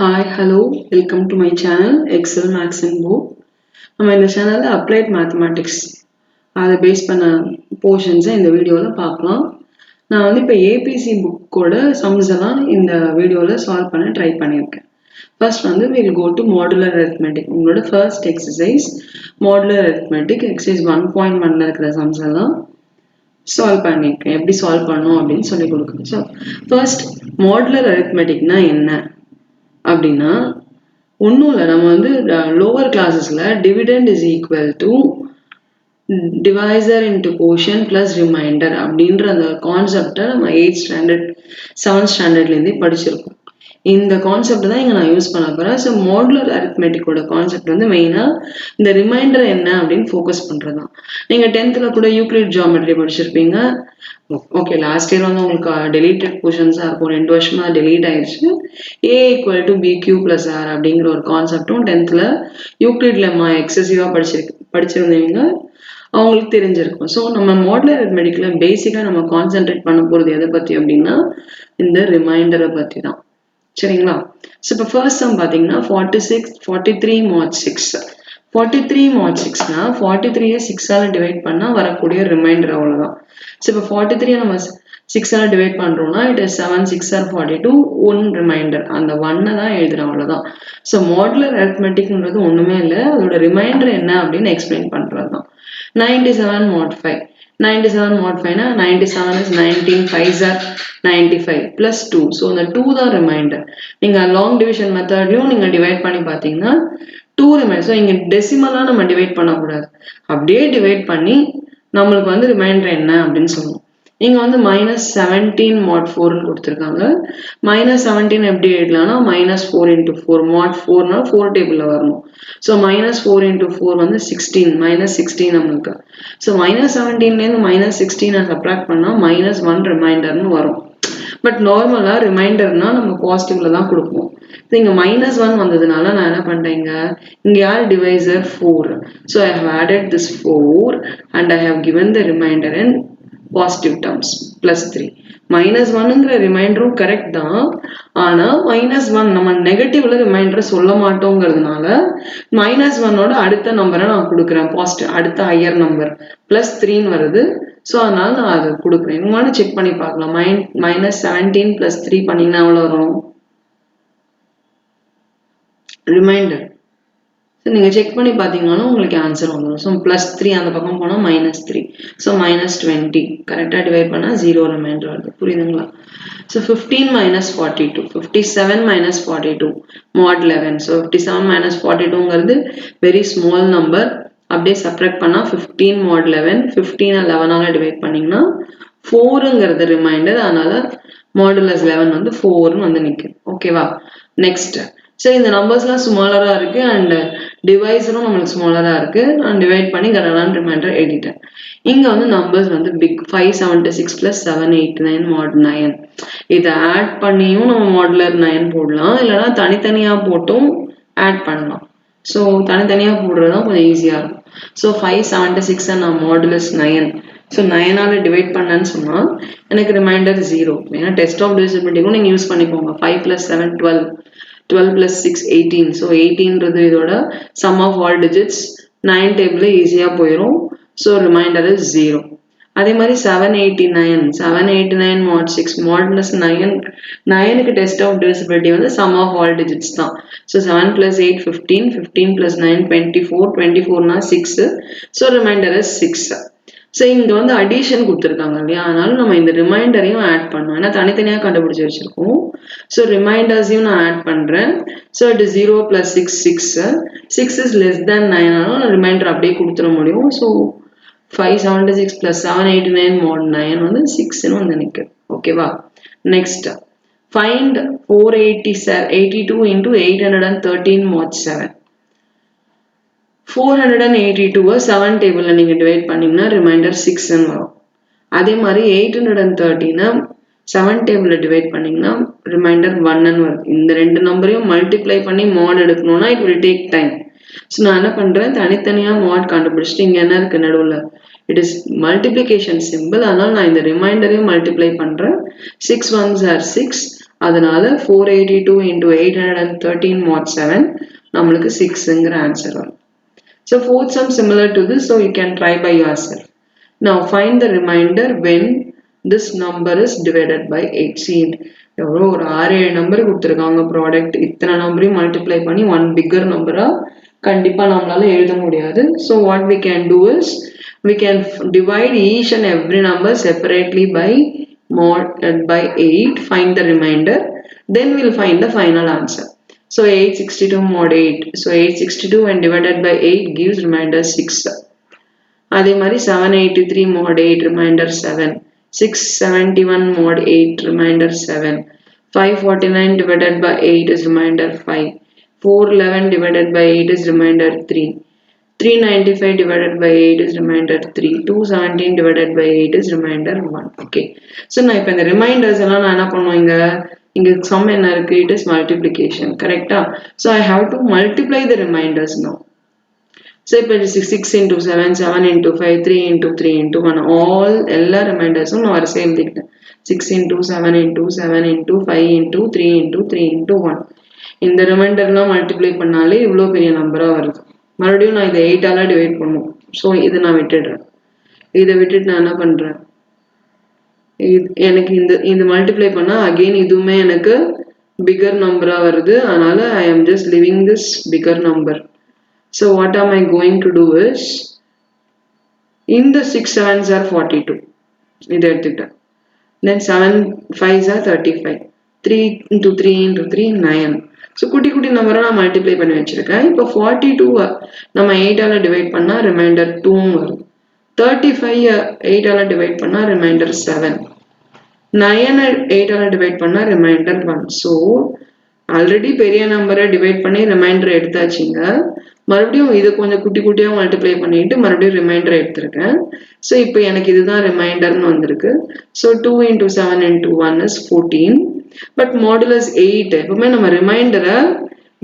Hi, hello, welcome to my channel Excel Max and Bo. நம்ம இந்த சேனல்ல applied mathematics அதை பேஸ் பண்ண போர்ஷன்ஸை இந்த வீடியோவில் பார்க்கலாம். நான் வந்து இப்போ ஏபிசி புக்கோட சம்ஸ் எல்லாம் இந்த வீடியோவில் சால்வ் பண்ண ட்ரை பண்ணியிருக்கேன். ஃபர்ஸ்ட் வந்து we'll go to modular arithmetic. உங்களோட first exercise modular arithmetic exercise 1.1ல இருக்கிற சம்ஸ் எல்லாம் சால்வ் பண்ணியிருக்கேன். எப்படி சால்வ் பண்ணணும் அப்படின்னு சொல்லி கொடுக்குறேன். ஸோ ஃபர்ஸ்ட் மாடுலர் அரித்மெட்டிக்னா என்ன அப்படின்னா ஒன்றும் இல்லை, நம்ம வந்து லோவர் கிளாஸஸில் dividend is equal to divisor into quotient plus remainder அப்படின்ற அந்த கான்செப்டை நம்ம 8th ஸ்டாண்டர்ட் 7th ஸ்டாண்டர்ட்லேருந்தே படிச்சிருக்கோம். இந்த கான்செப்ட் தான் இங்கே நான் யூஸ் பண்ண போகிறேன். ஸோ மாடுலர் அரித்மெட்டிக்கோட கான்செப்ட் வந்து மெயினாக இந்த ரிமைண்டர் என்ன அப்படின்னு ஃபோக்கஸ் பண்ணுறது தான். நீங்கள் 10th கூட யூக்ளிட் ஜியாமெட்ரி படிச்சிருப்பீங்க. ஓகே, லாஸ்ட் இயர் வந்து உங்களுக்கு டெலீட்டட் கொஷன்ஸாக இருக்கும், 2 வருஷமா டெலீட் ஆயிடுச்சு. ஏ ஈக்குவல் டு பிக்யூ பிளஸ் ஆர் அப்படிங்கிற ஒரு கான்செப்டும் 10th யூக்ளிட் லெம்மா எக்ஸசிவாக படிச்சிருந்தீங்க அவங்களுக்கு தெரிஞ்சிருக்கும். ஸோ நம்ம மாடுலர் அரித்மெட்டிக்ல பேசிக்காக நம்ம கான்சென்ட்ரேட் பண்ண போகிறது எதை பற்றி அப்படின்னா இந்த ரிமைண்டரை பற்றி தான். சரிங்களா? ஸோ இப்போ ஃபர்ஸ்ட் சம் பார்த்தீங்கன்னா 43 mod 6. 43 mod 6னா 43 6ஆல் டிவைட் பண்ணால் வரக்கூடிய ரிமைண்டர் அவ்வளோதான். ஸோ இப்போ 43 நம்ம 6ஆல் டிவைட் பண்ணுறோம்னா இட் இஸ் 7 6 are 42, 1 ரிமைண்டர், அந்த 1 தான் எழுதுறோம், அவ்வளோதான். ஸோ மாடுலர் அரித்மெட்டிக்ன்றது ஒன்றுமே இல்லை, அதோட ரிமைண்டர் என்ன அப்படின்னு எக்ஸ்பிளைன் பண்ணுறது தான். 97 mod 5. 97 mod 5னா 97 is 19 5s are 95 plus 2. So இந்த 2 தான் ரிமைண்டர். நீங்கள் லாங் டிவிஷன் மெத்தட்லையும் நீங்கள் டிவைட் பண்ணி பார்த்தீங்கன்னா 2 ரிமைண்டர். ஸோ இங்கே டெசிமலாக நம்ம டிவைட் பண்ணக்கூடாது, அப்படியே டிவைட் பண்ணி நம்மளுக்கு வந்து ரிமைண்டர் என்ன அப்படின்னு சொல்லணும். இங்கே வந்து -17 mod 4ன்னு கொடுத்துருக்காங்க. -17 எப்படி எழுதலாம்னா -4 into 4. mod 4னா 4 டேபிளில் வரணும். ஸோ -4 into 4 வந்து 16, -16 நம்மளுக்கு. ஸோ -17லேருந்து -16 சப்ராக்ட் பண்ணால் -1 ரிமைண்டர்னு வரும். பட் நார்மலாக ரிமைண்டர்னா நம்ம பாசிட்டிவ்ல தான் கொடுப்போம். இங்கே -1 வந்ததுனால நான் என்ன பண்ணுறேங்க, இங்கே யார் divisor 4. So I have added this 4 and I have given the remainder in positive terms +3. -1ங்கிற ரிமைண்டரும் கரெக்ட் தான், ஆனால் -1 நம்ம நெகட்டிவ்ல ரிமைண்டரை சொல்ல மாட்டோங்கிறதுனால -1ஓட அடுத்த நம்பரை நான் கொடுக்குறேன், பாசிட்டிவ் அடுத்த ஹையர் நம்பர் +3ன்னு வருது. ஸோ அதனால நான் அதை கொடுக்குறேன். இன்னொன்று செக் பண்ணி பார்க்கலாம். -17 + 3 பண்ணிங்கன்னா எவ்வளோ வரும் ரிமைண்டர். ஸோ நீங்கள் செக் பண்ணி பார்த்தீங்கன்னாலும் உங்களுக்கு ஆன்சர் வந்துடும். ஸோ +3 அந்த பக்கம் போனால் -3. ஸோ -20 கரெக்டாக டிவைட் பண்ணால் 0 ரிமைண்டர் வருது. புரியுதுங்களா? So 15 - 42, 57 - 42 mod 11. ஸோ 57 - 42ங்கிறது வெரி ஸ்மால் நம்பர். அப்படியே சப்ராக்ட் பண்ணால் 15 mod 11. 15 11ஆல் டிவைட் பண்ணிங்கன்னா 4ங்கிறது ரிமைண்டர், அதனால மாடுலஸ் 11 வந்து 4ன்னு வந்து நிற்குது. ஓகேவா? நெக்ஸ்ட், சரி இந்த நம்பர்ஸ்லாம் ஸ்மாலராக இருக்குது அண்ட் டிவைஸரும் நம்மளுக்கு ஸ்மாலராக இருக்குது. நான் டிவைட் பண்ணி கடலான ரிமைண்டர் எழுதிட்டேன். இங்கே வந்து நம்பர்ஸ் வந்து பிக் 576 + 789 mod 9. இதை ஆட் பண்ணியும் நம்ம மாடுலர் 9 போடலாம், இல்லைனா தனித்தனியாக போட்டும் ஆட் பண்ணலாம். ஸோ தனித்தனியாக போடுறது தான் கொஞ்சம் ஈஸியாக இருக்கும். ஸோ 576 நான் மாடுலஸ் 9. ஸோ 9ஆல் டிவைட் பண்ணேன்னு சொன்னால் எனக்கு ரிமைண்டர் 0. ஏன்னா டெஸ்ட் ஆஃப் டிவிசிபிலிட்டிக்கும் நீங்கள் யூஸ் பண்ணிக்கோங்க. 5 + 7 12, 12 + 6 18. ஸோ 18ன்றது இதோட sum of all digits 9 table ஈஸியாக போயிடும். So remainder is 0. அதே மாதிரி 789 mod 6 மாடுலஸ் 9க்கு டெஸ்ட் ஆஃப் டிவிசிபிலிட்டி வந்து சம் ஆஃப் ஆல் டிஜிட்ஸ் தான். ஸோ 7 + 8 15, 15 + 9 24, 24னா 6. So remainder is 6. ஸோ இங்கே வந்து அடிஷன் கொடுத்துருக்காங்க இல்லையா, அதனால நம்ம இந்த ரிமைண்டரையும் ஆட் பண்ணோம். ஏன்னா தனித்தனியாக கண்டுபிடிச்சி வச்சுருக்கோம். ஸோ ரிமைண்டர்ஸையும் நான் ஆட் பண்ணுறேன். So it is 0 + 6 6. 6 is less than 9 ஆனால் ரிமைண்டர் அப்படியே கொடுத்துட முடியும். ஸோ 576 + 789 mod 9 வந்து 6ன்னு வந்து நிற்குது. ஓகேவா? Next, find 482 × 813 mod 7. 482 7 டேபிளில் நீங்கள் டிவைட் பண்ணிங்கன்னா ரிமைண்டர் 6ன்னு வரும். அதே மாதிரி 813 7 டேபிளில் டிவைட் பண்ணிங்கன்னா ரிமைண்டர் 1ன்னு வருது. இந்த 2 நம்பரையும் மல்டிப்ளை பண்ணி மாட் எடுக்கணும்னா it will take time. So நான் என்ன பண்ணுறேன், தனித்தனியாக மாட் கண்டுபிடிச்சிட்டு இங்கே என்ன இருக்குது நடுவில், இட் இஸ் மல்டிப்ளிகேஷன் சிம்பிள். அதனால் நான் இந்த ரிமைண்டரையும் மல்டிப்ளை பண்ணுறேன். 6 1s are 6, அதனால 482 into 813 mod 7 நம்மளுக்கு 6ங்கிற ஆன்சர் வரும். So fourth sum similar to this, so you can try by yourself. Now find the remainder when this number is divided by 8. See, எவ்வளோ ஒரு 6-7 number கொடுத்துருக்காங்க ப்ராடக்ட், இத்தனை நம்பரையும் multiply பண்ணி one bigger நம்பரா கண்டிப்பா நம்மளால எழுத முடியாது. So what we can do is we can divide each and every number separately by 8, find the remainder, then we'll find the final answer. So 862 mod 8. So 862 when divided by 8 gives remainder 6. அதே மாதிரி 783 mod 8 remainder 7. 671 mod 8 remainder 7. 549 divided by 8 is remainder 5. 411 divided by 8 is remainder 3. 395 divided by 8 is remainder 3. 217 divided by 8 is remainder 1. Okay. So நான் இப்போ இந்த reminders எல்லாம் நான் என்ன பண்ணுவேங்க, இங்க sum என்ன இருக்கு, it is multiplication, correct? So I have to multiply the reminders now. So இப்போ 6 into 7, 7 into 5, 3 into 3 into 1, all எல்லா ரிமைண்டர்ஸும் நான் வரிசை எழுதிக்கிட்டேன். 6 into 7 into 7 into 5 into 3 into 3 into 1. இந்த ரிமைண்டர்லாம் மல்டிப்ளை பண்ணாலே இவ்வளோ பெரிய நம்பரா வருது. மறுபடியும் நான் இதை 8ஆல டிவைட் பண்ணும். ஸோ இதை நான் விட்டுடுறேன். இதை விட்டுட்டு நான் என்ன பண்றேன், எனக்கு இந்த மல்டிப்ளை பண்ணா அகெயின் இதுவுமே எனக்கு பிகர் நம்பரா வருது. அதனால ஐ am just leaving this bigger number. So what am I going to do is, in the 6 7s are 42. இதை எடுத்துக்கிட்டேன். Then 7 5s are 35. 3 into 3 into 3 9. So குட்டி குட்டி நம்பரை நான் மல்டிப்ளை பண்ணி வச்சிருக்கேன். இப்போ 42 நம்ம 8ஆல டிவைட் பண்ணா ரிமைண்டர் 2 வரும். 35 8ஆல டிவைட் பண்ணா ரிமைண்டர் 7. 9 8ஆல டிவைட் பண்ணா ரிமைண்டர் 1. ஸோ ஆல்ரெடி பெரிய நம்பரை டிவைட் பண்ணி ரிமைண்டர் எடுத்தாச்சுங்க. மறுபடியும் இதை கொஞ்சம் குட்டி குட்டியா மல்டிப்ளை பண்ணிட்டு மறுபடியும் ரிமைண்டர் எடுத்திருக்கேன். ஸோ இப்போ எனக்கு இதுதான் ரிமைண்டர்னு வந்திருக்கு. So 2 into 7 into 1 is 14. But modulus 8 எப்பவுமே நம்ம ரிமைண்டரை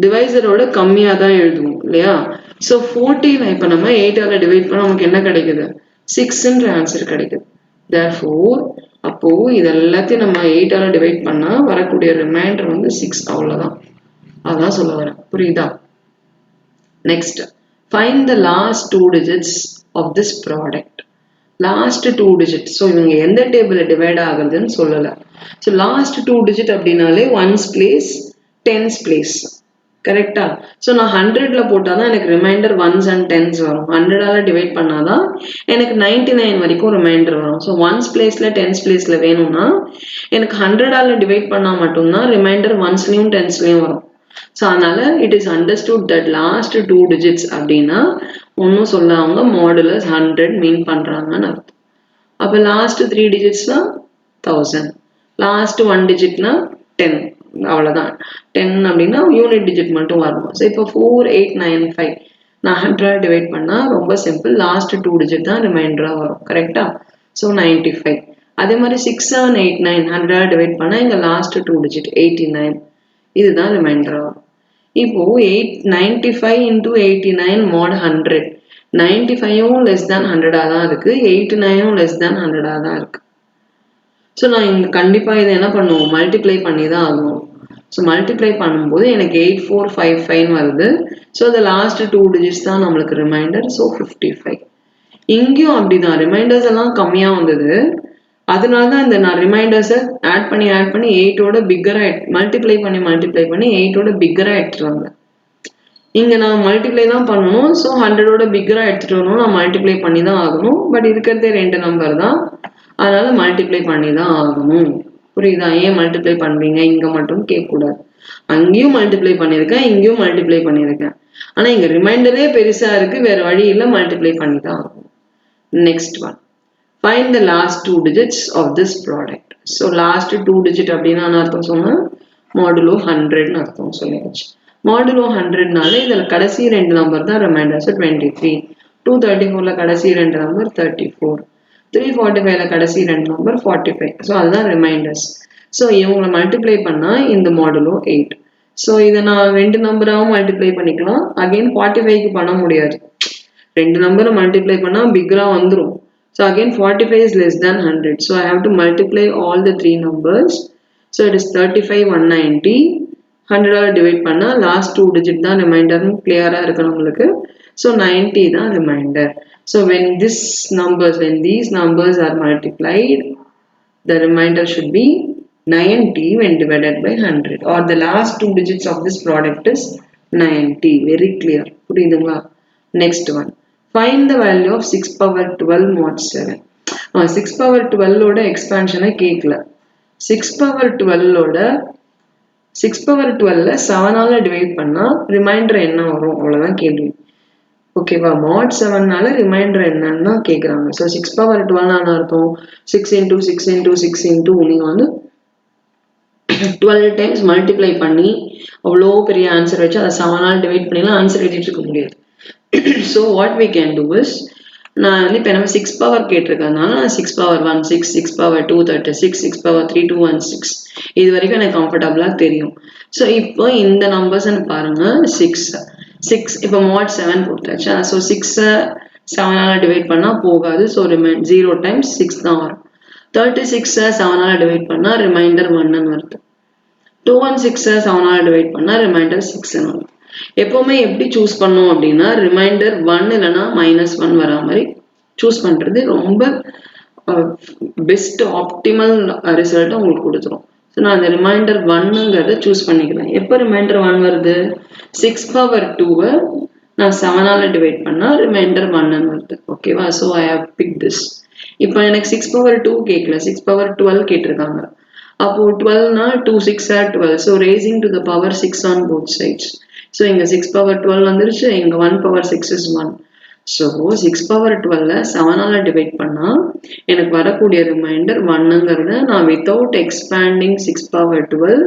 டிவைசரோட கம்மியா தான் எழுதுவோம் இல்லையா? ஸோ 14 இப்போ நம்ம 8ஆல டிவைட் பண்ணா நமக்கு என்ன கிடைக்குது, 6ன்ற ஆன்சர் கிடைக்குது. Therefore அப்போ இது எல்லாத்தையும் நம்ம 8ஆல டிவைட் பண்ணா வரக்கூடிய ரிமைண்டர் வந்து 6, அவ்வளவுதான். அதான் சொல்ல வரேன், புரியுதா? Next, find the last 2 digits of this product. Last 2 digits. So இவங்க எந்த டேபிள் டிவைட் ஆகுதுன்னு சொல்லலை. ஸோ லாஸ்ட் 2 digit அப்படின்னாலே 1's place 10's place, கரெக்டா? ஸோ நான் 100ல போட்டாதான் எனக்கு ரிமைண்டர் 1s and 10s வரும். 100ஆல டிவைட் பண்ணாதான் எனக்கு 99 வரைக்கும் ரிமைண்டர் வரும். ஸோ 1's பிளேஸ்ல 10's பிளேஸ்ல வேணும்னா எனக்கு 100ஆல டிவைட் பண்ணா மட்டும்தான் ரிமைண்டர் 1ஸ்லயும் 10ஸ்லயும் வரும். ஸோ அதனால it is understood that last 2 digits அப்படின்னா ஒன்னும் சொல்ல அவங்க மாடுலஸ் 100 மீன் பண்றாங்கன்னு அர்த்தம். அப்ப லாஸ்ட் 3 digitsனா 1000, லாஸ்ட் 1 digitனா 10, அவ்வளவுதான். 10 அப்படின்னா யூனிட் டிஜிட் மட்டும் வரணும். ஸோ இப்போ 4895 நான் 100 டிவைட் பண்ணா ரொம்ப சிம்பிள், லாஸ்ட் 2 digit தான் ரிமைண்டரா வரும், கரெக்டா? ஸோ 95. அதே மாதிரி 6789 100 டிவைட் பண்ணா இங்க லாஸ்ட் 2 digit 89, இதுதான் ரிமைண்டரா வரும். இப்போ 95 into 89 mod 100. 95ம் less than 100ஆ தான் இருக்கு, 89ம் less than 100ஆ தான் இருக்கு. ஸோ நான் இங்க கண்டிப்பா இதை என்ன பண்ணுவோம், மல்டிப்ளை பண்ணி தான் ஆகணும். ஸோ மல்டிப்ளை பண்ணும்போது எனக்கு 8455 வருது. ஸோ the லாஸ்ட் 2 digits தான் நம்மளுக்கு ரிமைண்டர். ஸோ 55. இங்கேயும் அப்படிதான் ரிமைண்டர்ஸ் எல்லாம் கம்மியா வந்தது. அதனாலதான் இந்த நான் ரிமைண்டர்ஸை ஆட் பண்ணி 8ஓட பிக்கரா மல்டிப்ளை பண்ணி 8ஓட பிக்கரா எடுத்துட்டு வந்தேன். இங்க நான் மல்டிப்ளை தான் பண்ணணும். ஸோ 100ஓட பிக்கரா எடுத்துட்டு வரணும், நான் மல்டிப்ளை பண்ணி தான் ஆகணும். பட் இருக்கிறதே 2 நம்பர் தான், அதனால மல்டிப்ளை பண்ணி தான் ஆகணும். புரியுதா? ஏன் மல்டிப்ளை பண்றீங்க இங்க மட்டும் கேட்கக்கூடாது. அங்கேயும் மல்டிப்ளை பண்ணியிருக்கேன், இங்கேயும் மல்டிப்ளை பண்ணியிருக்கேன். ஆனா இங்க ரிமைண்டரே பெருசா இருக்கு, வேற வழி இல்லை, மல்டிப்ளை பண்ணி தான் ஆகணும். Next one, find the last 2 digits of this product. So last 2 digit அப்படின்னா அர்த்தம் சொன்னா மாடுலோ 100ன்னு அர்த்தம் சொல்லியாச்சு. மாடுலோ 100னால இதுல கடைசி 2 நம்பர் தான் ரிமைண்டர். ஸோ 23. 234ல கடைசி 2 நம்பர் 34. 345ல கடைசி 2 நம்பர் 45. ஸோ அதுதான் ரிமைண்டர்ஸ். ஸோ இவங்களை மல்டிப்ளை பண்ணா இந்த மாடுலோ 8. ஸோ இதை நான் 2 நம்பராகவும் மல்டிப்ளை பண்ணிக்கலாம். அகைன் 45க்கு பண்ண முடியாது, 2 நம்பரை மல்டிப்ளை பண்ணா பிக்கரா வந்துடும். So again 45 is less than 100. So I have to multiply all the 3 numbers. So it is 35,190. 100 divide பண்ணால் லாஸ்ட் 2 டிஜிட் தான் ரிமைண்டர்னு கிளியராக இருக்கு நம்மளுக்கு. ஸோ 90 தான் remainder. So when these numbers are multiplied, the remainder should be 90 when divided by 100, or the last 2 digits of this product is 90. Very clear. புரியுதுங்களா? Next one. Find the value of 6 power 12 mod 7. 6 power 12 ஓட எக்ஸ்பான்ஷனை கேட்கல. 6 power 12 ஓட 6 power 12 7ஆல divide பண்ணா reminder என்ன வரும் அவ்வளவுதான் கேள்வி. ஓகேவா? mod 7னால ரிமைண்டர் என்னன்னு தான் கேட்குறாங்க. ஸோ 6 power 12 என்ன அர்த்தம்? 6 into 6 into 6 into நீங்கள் வந்து 12 டைம்ஸ் மல்டிப்ளை பண்ணி அவ்வளோ பெரிய ஆன்சர் வச்சு அதை 7ஆல் டிவைட் பண்ணிலாம் ஆன்சர் எழுதிட்டு இருக்க முடியாது. So what we can do is, நான் வந்து இப்போ நம்ம 6 பவர் கேட்டிருக்கனால நான் 6 power 1 6, 6 power 2 36, 6 power 3 216 இது வரைக்கும் எனக்கு கம்ஃபர்டபுளாக தெரியும். ஸோ இப்போ இந்த நம்பர்ஸ்ன்னு பாருங்க. 6 இப்போ mod 7 கொடுத்தாச்சா? ஸோ 6 7ஆல் டிவைட் பண்ணால் போகாது. ஸோ 0 டைம்ஸ் 6 தான் வரும். 36 7ஆல் டிவைட் பண்ணால் ரிமைண்டர் 1ன்னு வருது. 216 7ஆல் டிவைட் பண்ணால் ரிமைண்டர் 6ன்னு வருது. எப்போவுமே எப்படி சூஸ் பண்ணோம் அப்படின்னா ரிமைண்டர் 1 இல்லைனா -1 வரா மாதிரி சூஸ் பண்ணுறது ரொம்ப பெஸ்ட் ஆப்டிமல் ரிசல்ட்டை உங்களுக்கு கொடுத்துரும். ஸோ நான் அந்த ரிமைண்டர் 1ங்கிறத சூஸ் பண்ணிக்கிறேன். எப்போ ரிமைண்டர் 1 வருது? 6 power 2 நான் 7ஆல் டிவைட் பண்ணால் ரிமைண்டர் 1ன்னு வருது. ஓகேவா? So I have pick this. இப்போ எனக்கு 6 power 2 கேட்கல, 6 power 12 கேட்டிருக்காங்க. அப்போ 12னா 2 6 12. So raising to the power 6 on both sides. So இங்கே 6 power 12 வந்துருச்சு, இங்கே 1 power 6 is 1. ஸோ 6 power 12 7ஆல் டிவைட் பண்ணால் எனக்கு வரக்கூடிய ரிமைண்டர் 1ங்கிறத நான் without expanding 6 power 12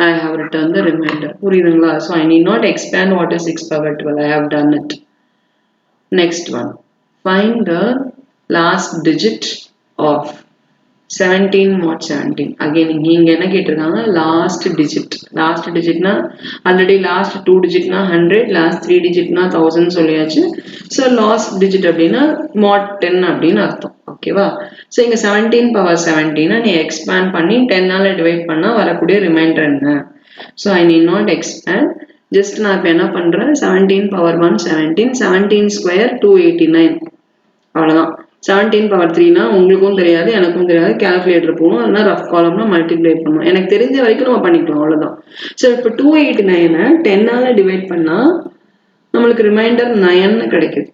I have returned the remainder. புரியுதுங்களா? So I need not expand what is 6 power 12. I have done it. Next one. Find the last digit of 17 mod 17. Again இங்க என்ன கேட்டிருக்காங்க? Last digit. Last டிஜிட்னா already last 2 டிஜிட்னா 100, last 3 டிஜிட்னா 1000 சொல்லியாச்சு. So last digit அப்படின்னா mod 10 அப்படின்னு அர்த்தம். ஓகேவா? ஸோ இங்கே 17 power 17 நீ எக்ஸ்பேண்ட் பண்ணி 10ஆல் டிவைட் பண்ணால் வரக்கூடிய ரிமைண்டர் என்ன? So I need not expand. Just நான் இப்போ என்ன பண்ணுறேன்? 17 power 1 17, 17 square 289. அவ்வளோதான். 17 power 3னா உங்களுக்கும் தெரியாது எனக்கும் தெரியாது, கேல்குலேட்டர் போகணும், இல்லைனா ரஃப் காலம்னா மல்டிப்ளை பண்ணணும். எனக்கு தெரிஞ்ச வரைக்கும் நம்ம பண்ணிக்கலாம், அவ்வளோதான். ஸோ இப்போ 289 10ஆல் டிவைட் பண்ணால் நம்மளுக்கு ரிமைண்டர் 9ன்னு கிடைக்குது.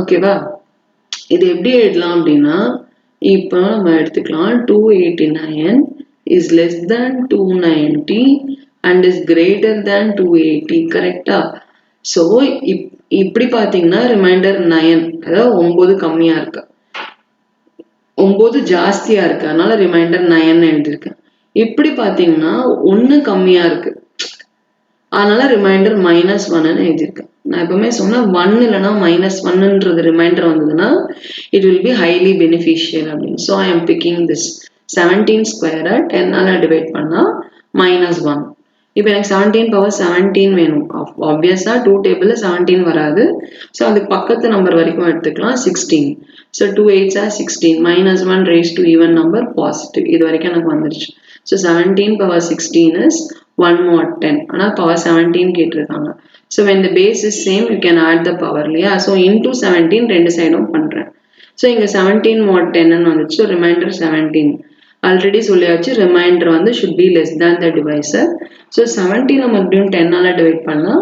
ஓகேவா? இது எப்படி எழுதலாம் அப்படின்னா இப்போ நம்ம எடுத்துக்கலாம் 289 is less than 290 and is greater than 280. கரெக்டா? ஸோ இப்படி பார்த்தீங்கன்னா ரிமைண்டர் 9, அதாவது 9 கம்மியாக இருக்கு, 9 ஜாஸ்தியாக இருக்கு, அதனால ரிமைண்டர் 9ன்னு எழுதியிருக்கேன். இப்படி பார்த்தீங்கன்னா 1 கம்மியாக இருக்கு, அதனால ரிமைண்டர் -1ன்னு எழுதியிருக்கேன். நான் எப்பவுமே சொன்னேன் 1 இல்லைனா -1ன்றது ரிமைண்டர் வந்ததுன்னா it will be highly beneficial அப்படின்னு. So I am picking this 17 ஸ்கொயரை 10ஆல் டிவைட் பண்ணால் -1. இப்போ எனக்கு 17 power 17 வேணும். ஆப்வியஸாக 2 டேபிளில் 17 வராது. ஸோ அதுக்கு பக்கத்து நம்பர் வரைக்கும் எடுத்துக்கலாம் 16. So 2 8s are 16, -1 raised to even number positive. இது வரைக்கும் எனக்கு வந்துருச்சு. So 17 power 16 is 1 mod 10. ஆனால் power 17 கேட்டிருக்காங்க. So when the base is same you can add the power இல்லையா? ஸோ into 17 ரெண்டு சைடும் பண்ணுறேன். ஸோ இங்கே 17 mod 10ன்னு வந்துச்சு. ஸோ ரிமைண்டர் 17 ஆல்ரெடி சொல்லியாச்சு. ரிமைண்டர் வந்து should be less than the divisor. So 17 மறுபடியும் 10ஆல் டிவைட் பண்ணால்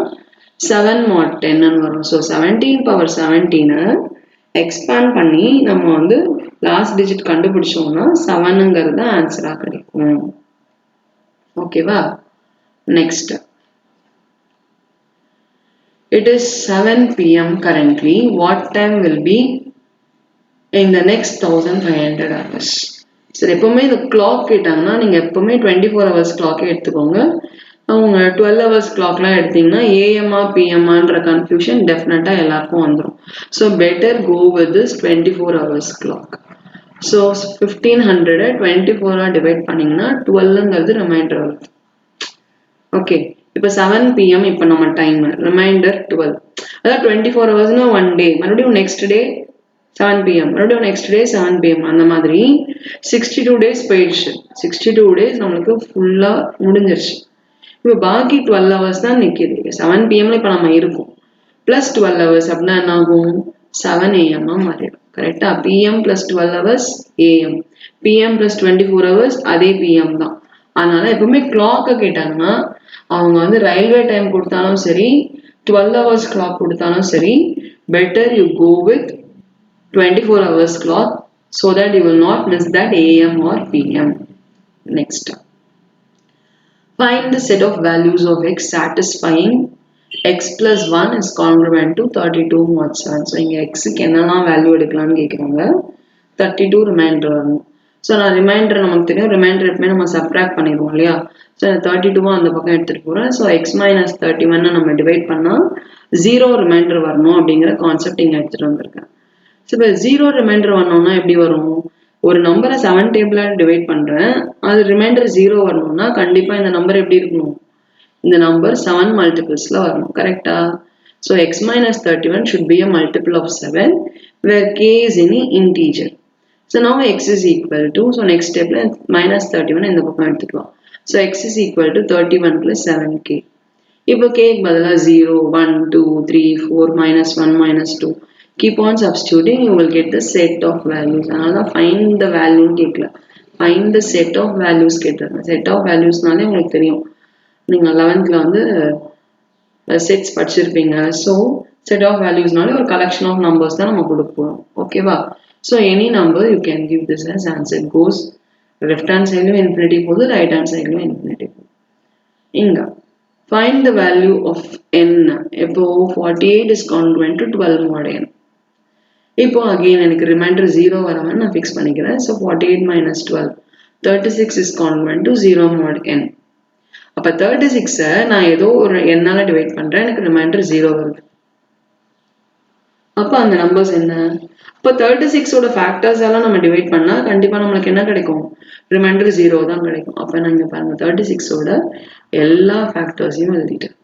7 mod 10ன்னு வரும். ஸோ 17 power 17 எக்ஸ்பேண்ட் பண்ணி நம்ம வந்து லாஸ்ட் டிஜிட் கண்டுபிடிச்சோம்னா 7ங்கிறது ஆன்சராக கிடைக்கும். ஓகேவா? Next. It is 7 PM currently. What time will be in the next 1500 hours? சரி, எப்பவுமே இந்த கிளாக் கேட்டாங்கன்னா நீங்கள் எப்பவுமே 24 hours கிளாக்கே எடுத்துக்கோங்க. அவங்க 12 hours கிளாக்லாம் எடுத்தீங்கன்னா ஏஎம்ஆ பிஎம்ஆன்ற கன்ஃபியூஷன் டெஃபினட்டாக எல்லாருக்கும் வந்துடும். So better go with this 24 hours clock. So 1500 24 divide பண்ணிங்கன்னா 12ங்கிறது ரிமைண்டர் வருது. ஓகே, இப்போ 7 PM இப்போ நம்ம டைம் ரிமைண்டர் 12, அதாவது 24 hours 1 day. மறுபடியும் நெக்ஸ்ட் டே 7 PM மறுபடியும் நெக்ஸ்ட் டே 7 PM அந்த மாதிரி 62 days போயிடுச்சு. 62 days நம்மளுக்கு ஃபுல்லா முடிஞ்சிருச்சு. இப்போ பாக்கி 12 hours தான் நிற்கிது. 7 PM இப்போ நம்ம இருக்கோம் ப்ளஸ் 12 hours அப்படின்னா என்ன ஆகும் 7 AM மாறிடும். கரெக்டா? PM plus 12 hours AM, PM plus 24 hours அதே PM தான். அதனால எப்பவுமே கிளாக்கை கேட்டாங்கன்னா அவங்க வந்து ரயில்வே டைம் கொடுத்தாலும் சரி 12 hours clock கொடுத்தாலும் சரி better you go with 24 hours clock so that you will not miss that AM or PM. Next, find the set of values of x satisfying x plus 1 is congruent to 32 mod 7. So இங்க x க்கு என்னெல்லாம் value எடுக்கலாம்னு கேட்குறாங்க. 32 reminder வரணும். So நான் reminder நமக்கு தெரியும், reminder எப்பவுமே நம்ம சப்ராக்ட் பண்ணிடுவோம் இல்லையா? ஸோ 32 அந்த பக்கம் எடுத்துகிட்டு போகிறேன். ஸோ எக்ஸ் மைனஸ் 31 நம்ம டிவைட் பண்ணால் 0 ரிமைண்டர் வரணும் அப்படிங்கிற கான்செப்ட் இங்கே எடுத்துகிட்டு வந்திருக்கேன். ஸோ இப்போ 0 ரிமைண்டர் வரணும்னா எப்படி வரும்? ஒரு நம்பரை 7 டேபிளாக டிவைட் பண்ணுறேன், அது ரிமைண்டர் 0 வரணும்னா கண்டிப்பாக இந்த நம்பர் எப்படி இருக்கணும்? இந்த நம்பர் 7 மல்டிபிள்ஸில் வரணும். கரெக்டா? So X minus 31 should be a multiple of 7 where k is any integer. So now x is equal to, so next step minus 31 இந்த பக்கம் எடுத்துக்கலாம். So x is equal to 31 plus 7k. இப்போ k பதிலா 0, 1, 2, 3, 4, minus 1, minus 2. Keep on substituting, you will get the set of values. அதனால find the value கேட்கல, find the set of values கேட்டாங்க. set of valuesனாலே உங்களுக்கு தெரியும், நீங்கள் 11th வந்து sets படிச்சிருப்பீங்க. ஸோ set of valuesனாலே ஒரு collection of numbers தான் நம்ம கொடுக்க போகிறோம். ஓகேவா? So any number you can give this as answer. It goes left hand side infinity போது, right hand side infinity போது. இங்க find the value of n. இப்போ 48 is congruent to 12 mod n. இப்போ again எனக்கு ரிமைண்டர் 0 வராமல் நான் fix பண்ணிக்கிறேன். So 48 minus 12, 36 is congruent to 0 mod n. அப்போ 36 நான் ஏதோ ஒரு என்னால டிவைட் பண்றேன், எனக்கு ரிமைண்டர் 0 வருது. அப்போ அந்த நம்பர்ஸ் என்ன? இப்போ 36ஓட ஃபேக்டர்ஸ் எல்லாம் நம்ம டிவைட் பண்ணா கண்டிப்பா நம்மளுக்கு என்ன கிடைக்கும்? ரிமைண்டர் 0 தான் கிடைக்கும். அப்போ நான் இங்க பாருங்க 36ஓட எல்லா ஃபேக்டர்ஸையும் எழுதிட்டேன்.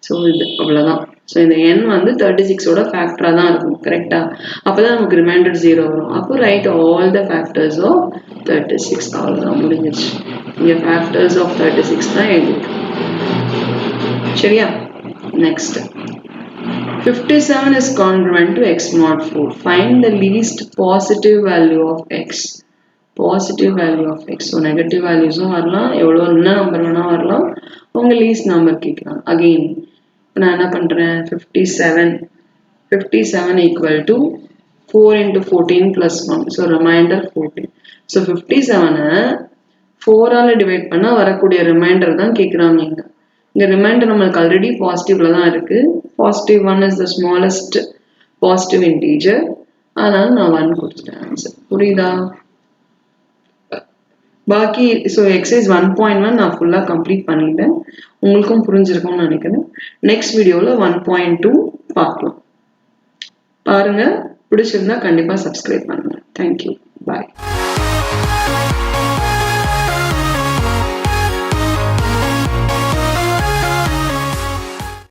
ஸோ இது அவ்வளோதான். ஸோ இந்த n வந்து 36ஓட ஃபேக்டரா தான் இருக்கும். கரெக்டா? அப்போதான் நமக்கு ரிமைண்டர் 0 வரும். அப்போ write all the factors of 36. அவ்வளோதான், முடிஞ்சிருச்சு. இங்க ஃபேக்டர்ஸ் ஆஃப் 36 தான் எழுதிருக்கு. சரியா? Next 57 is congruent to x mod 4. Find the least positive value of x. Positive value of x. So negative values வரலாம், எவ்வளோ என்ன நம்பர் வேணா வரலாம், உங்க least நம்பர் கேட்கலாம். Again நான் என்ன பண்றேன்? 57 equal to 4 into 14 plus 1. So remainder 14. So 57 4 ஆல டிவைட் பண்ணா வரக்கூடிய ரிமைண்டர் தான் கேட்குறாங்க. இங்க ரிமைண்டர் நம்மளுக்கு ஆல்ரெடி பாசிட்டிவ்ல தான் இருக்கு. Positive 1 is the smallest positive integer. அதனால நான் 1 கொடுத்துட்டேன் ஆன்சர். புரியுதா? பாக்கி ஸோ எக்ஸசைஸ் 1.1 நான் ஃபுல்லாக கம்ப்ளீட் பண்ணிட்டேன். உங்களுக்கும் புரிஞ்சிருக்கும்னு நினைக்கிறேன். நெக்ஸ்ட் வீடியோவில் 1.2 பார்க்கலாம். பாருங்க, பிடிச்சிருந்தா கண்டிப்பாக சப்ஸ்கிரைப் பண்ணுங்க. தேங்க்யூ, பாய்.